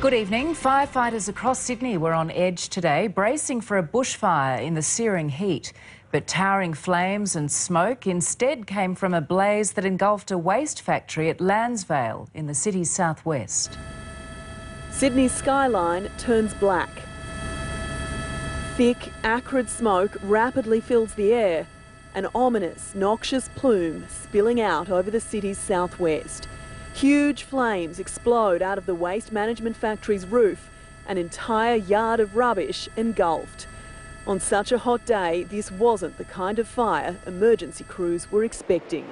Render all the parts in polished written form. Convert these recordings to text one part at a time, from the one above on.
Good evening. Firefighters across Sydney were on edge today, bracing for a bushfire in the searing heat. But towering flames and smoke instead came from a blaze that engulfed a waste factory at Lansvale in the city's southwest. Sydney's skyline turns black. Thick, acrid smoke rapidly fills the air, an ominous, noxious plume spilling out over the city's southwest. Huge flames explode out of the waste management factory's roof, an entire yard of rubbish engulfed. On such a hot day, this wasn't the kind of fire emergency crews were expecting.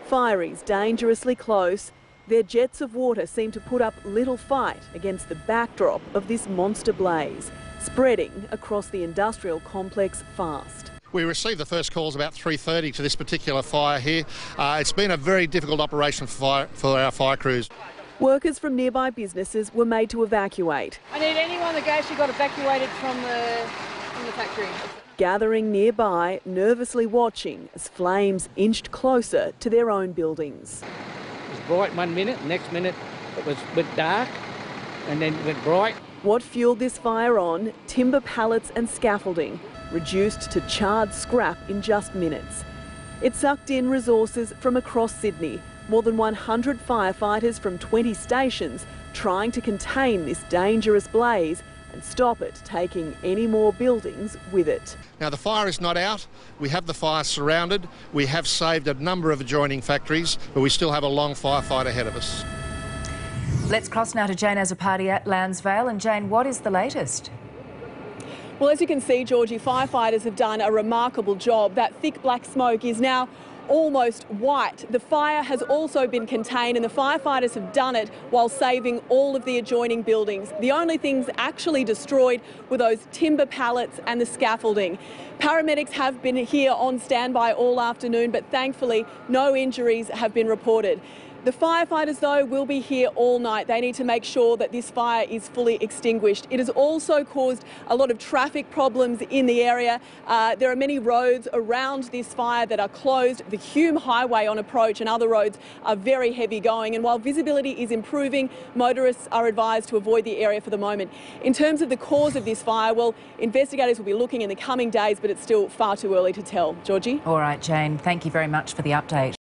Fireys dangerously close, their jets of water seem to put up little fight against the backdrop of this monster blaze, spreading across the industrial complex fast. We received the first calls about 3:30 to this particular fire here. It's been a very difficult operation for our fire crews. Workers from nearby businesses were made to evacuate. I need anyone that actually got evacuated from the factory. Gathering nearby, nervously watching as flames inched closer to their own buildings. It was bright 1 minute, next minute it was a bit dark and then it went bright. What fuelled this fire on? Timber pallets and scaffolding, reduced to charred scrap in just minutes. It sucked in resources from across Sydney, more than 100 firefighters from 20 stations trying to contain this dangerous blaze and stop it taking any more buildings with it. Now the fire is not out, we have the fire surrounded, we have saved a number of adjoining factories, but we still have a long firefight ahead of us. Let's cross now to Jane Azzopardi at Lansvale. And Jane, what is the latest? Well, as you can see, Georgie, firefighters have done a remarkable job. That thick black smoke is now almost white. The fire has also been contained and the firefighters have done it while saving all of the adjoining buildings. The only things actually destroyed were those timber pallets and the scaffolding. Paramedics have been here on standby all afternoon, but thankfully no injuries have been reported. The firefighters, though, will be here all night. They need to make sure that this fire is fully extinguished. It has also caused a lot of traffic problems in the area. There are many roads around this fire that are closed. The Hume Highway on approach and other roads are very heavy going. And while visibility is improving, motorists are advised to avoid the area for the moment. In terms of the cause of this fire, well, investigators will be looking in the coming days, but it's still far too early to tell. Georgie? All right, Jane, thank you very much for the update.